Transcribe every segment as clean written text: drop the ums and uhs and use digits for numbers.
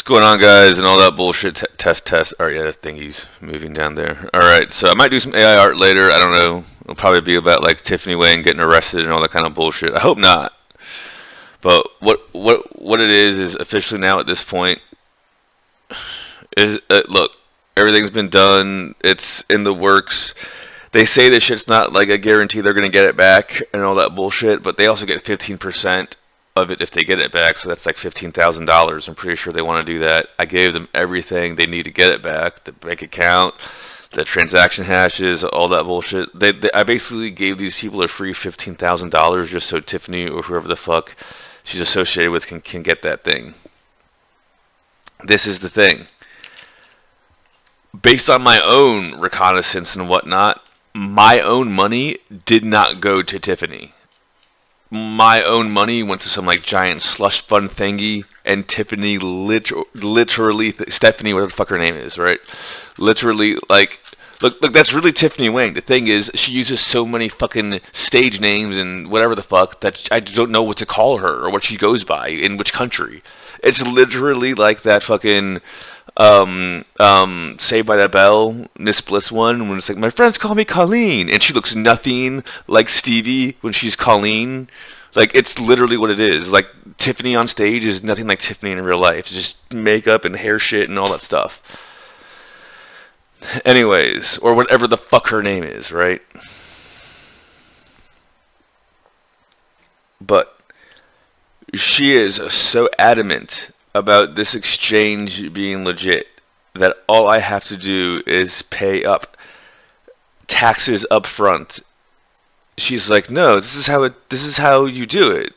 going on, guys, and all that bullshit? Test. All right, yeah, that thingy's moving down there. All right, so I might do some AI art later. I don't know. It'll probably be about like Tiffany Wayne getting arrested and all that kind of bullshit. I hope not. But what it is officially now at this point is look, everything's been done. It's in the works. They say this shit's not like a guarantee they're gonna get it back and all that bullshit, but they also get 15% of it if they get it back, so that's like $15,000. I'm pretty sure they want to do that. I gave them everything they need to get it back: the bank account, the transaction hashes, all that bullshit. I basically gave these people a free $15,000 just so Tiffany or whoever the fuck she's associated with can get that thing. This is the thing. Based on my own reconnaissance and whatnot, my own money did not go to Tiffany. My own money went to some like giant slush fund thingy, and Tiffany literally Stephanie, whatever the fuck her name is, right? Literally, like, look, that's really Tiffany Wayne. The thing is, she uses so many fucking stage names and whatever the fuck that I don't know what to call her or what she goes by in which country. It's literally like that fucking Saved by the Bell, Miss Bliss one, when it's like, my friends call me Colleen, and she looks nothing like Stevie when she's Colleen. Like, it's literally what it is. Like, Tiffany on stage is nothing like Tiffany in real life. It's just makeup and hair shit and all that stuff. Anyways, or whatever the fuck her name is, right? But she is so adamant about this exchange being legit that all I have to do is pay up taxes up front. She's like, no, this is how you do it.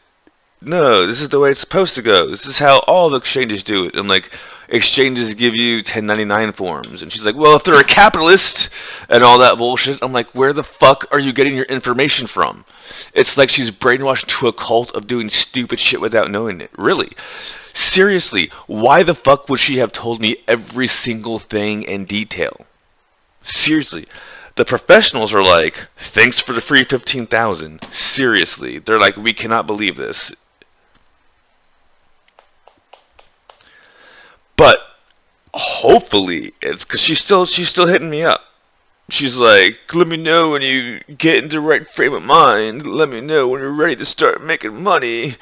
No, this is the way it's supposed to go. This is how all the exchanges do it. I'm like, exchanges give you 1099 forms. And she's like, well, if they're a capitalist and all that bullshit. I'm like, where the fuck are you getting your information from? It's like she's brainwashed into a cult of doing stupid shit without knowing it. Really. Seriously, why the fuck would she have told me every single thing in detail? Seriously. The professionals are like, thanks for the free 15,000. Seriously. They're like, we cannot believe this. But hopefully it's because she's still hitting me up. She's like, let me know when you get into the right frame of mind. Let me know when you're ready to start making money.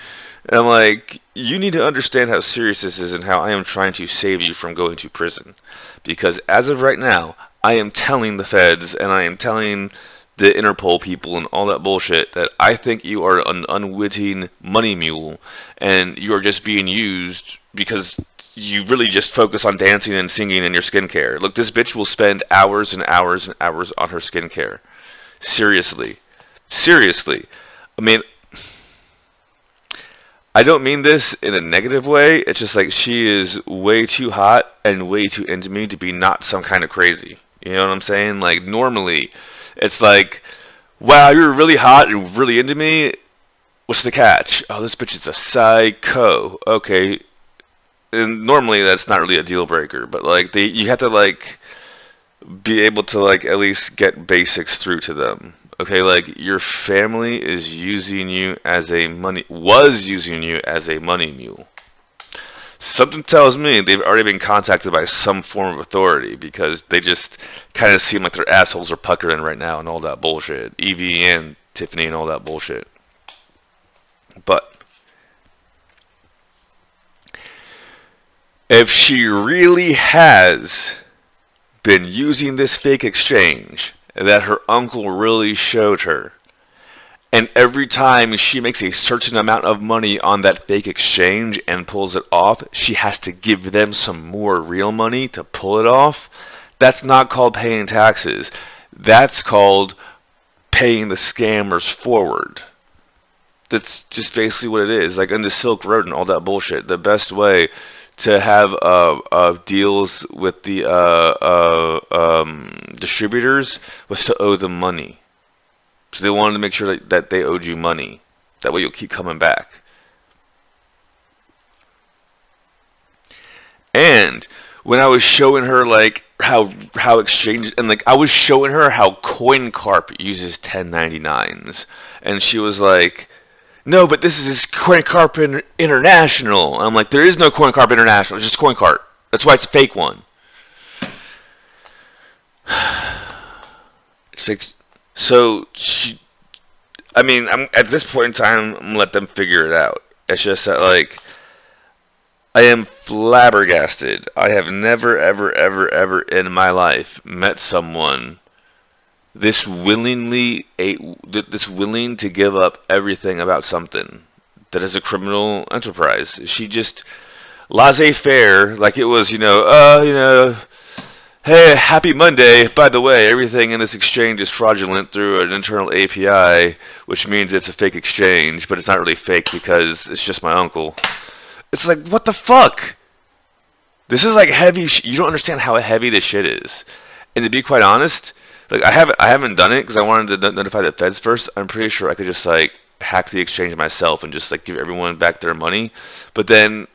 And I'm like, you need to understand how serious this is and how I am trying to save you from going to prison. Because as of right now, I am telling the feds and I am telling the Interpol people and all that bullshit that I think you are an unwitting money mule and you are just being used because you really just focus on dancing and singing and your skincare. Look, this bitch will spend hours and hours and hours on her skincare. Seriously. Seriously. I mean, I don't mean this in a negative way. It's just like she is way too hot and way too into me to be not some kind of crazy. You know what I'm saying? Like, normally, it's like, wow, you're really hot and really into me. What's the catch? Oh, this bitch is a psycho. Okay. And normally that's not really a deal breaker, but like you have to like be able to like at least get basics through to them. Okay, like your family is using you as was using you as a money mule. Something tells me they've already been contacted by some form of authority because they just kind of seem like their assholes are puckering right now and all that bullshit. Evie and Tiffany and all that bullshit. But if she really has been using this fake exchange that her uncle really showed her, and every time she makes a certain amount of money on that fake exchange and pulls it off, she has to give them some more real money to pull it off, that's not called paying taxes. That's called paying the scammers forward. That's just basically what it is. Like in the Silk Road and all that bullshit, the best way to have deals with the distributors was to owe them money. So they wanted to make sure that they owed you money. That way you'll keep coming back. And when I was showing her like how exchange and like I was showing her how CoinCarp uses 1099s, and she was like, no, but this is CoinCarp International. I'm like, there is no CoinCarp International. It's just CoinCarp. That's why it's a fake one. It's like, so I mean, I'm at this point in time, I'm gonna let them figure it out. It's just that, like, I am flabbergasted. I have never, ever, ever, ever in my life met someone this willing to give up everything about something that is a criminal enterprise. She just laissez-faire, like it was, hey, happy Monday. By the way, everything in this exchange is fraudulent through an internal API, which means it's a fake exchange, but it's not really fake because it's just my uncle. It's like, what the fuck? This is like heavy. You don't understand how heavy this shit is. And to be quite honest, like I haven't done it because I wanted to notify the feds first. I'm pretty sure I could just like hack the exchange myself and just like give everyone back their money. But then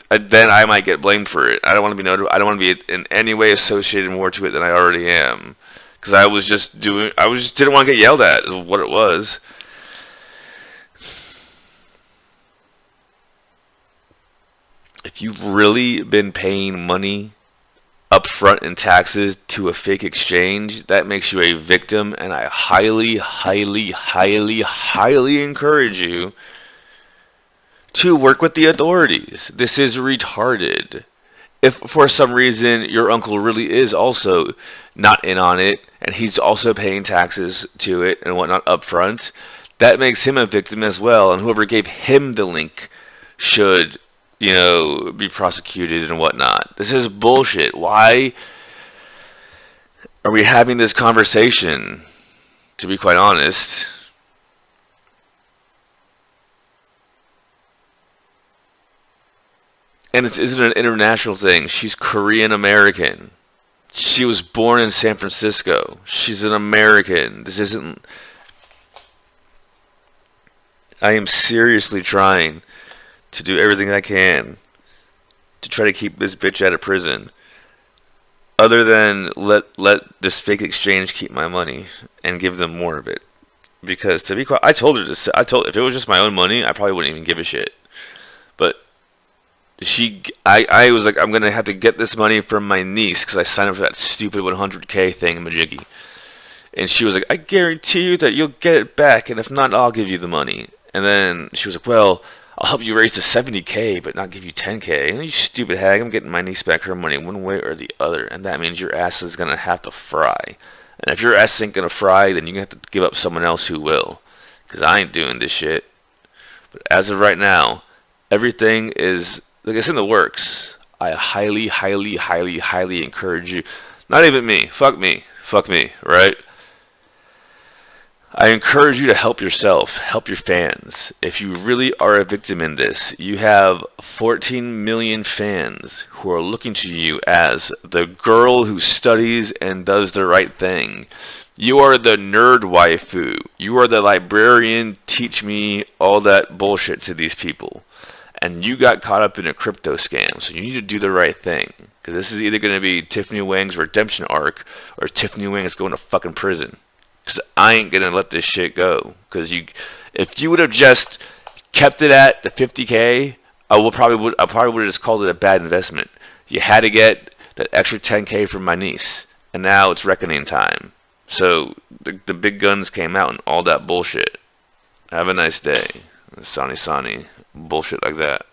then I might get blamed for it. I don't want to be I don't want to be in any way associated more to it than I already am. Because I just didn't want to get yelled at is what it was. If you've really been paying money up front in taxes to a fake exchange, that makes you a victim, and I highly, highly, highly, highly encourage you to work with the authorities. This is retarded. If for some reason your uncle really is also not in on it, and he's also paying taxes to it and whatnot up front, that makes him a victim as well, and whoever gave him the link should be prosecuted and whatnot. This is bullshit. Why are we having this conversation? To be quite honest. And it isn't an international thing. She's Korean American. She was born in San Francisco. She's an American. This isn't... I am seriously trying to do everything I can to try to keep this bitch out of prison, other than let this fake exchange keep my money and give them more of it. Because to be quite, I told her this. If it was just my own money, I probably wouldn't even give a shit. But I was like, I'm gonna have to get this money from my niece because I signed up for that stupid 100K thing, majiggy. And she was like, I guarantee you that you'll get it back, and if not, I'll give you the money. And then she was like, well, I'll help you raise to 70K, but not give you 10K. And you stupid hag, I'm getting my niece back her money one way or the other. And that means your ass is going to have to fry. And if your ass ain't going to fry, then you're going to have to give up someone else who will. Because I ain't doing this shit. But as of right now, everything is, like, it's in the works. I highly, highly, highly, highly encourage you. Not even me. Fuck me. Fuck me, right? I encourage you to help yourself, help your fans. If you really are a victim in this, you have 14 million fans who are looking to you as the girl who studies and does the right thing. You are the nerd waifu. You are the librarian, teach me all that bullshit to these people. And you got caught up in a crypto scam, so you need to do the right thing. Because this is either going to be Tiffany Wang's redemption arc, or Tiffany Wang is going to fucking prison. Because I ain't going to let this shit go. Because if you would have just kept it at the 50K, I probably would have just called it a bad investment. You had to get that extra 10K from my niece. And now it's reckoning time. So the big guns came out and all that bullshit. Have a nice day. Sonny. Bullshit like that.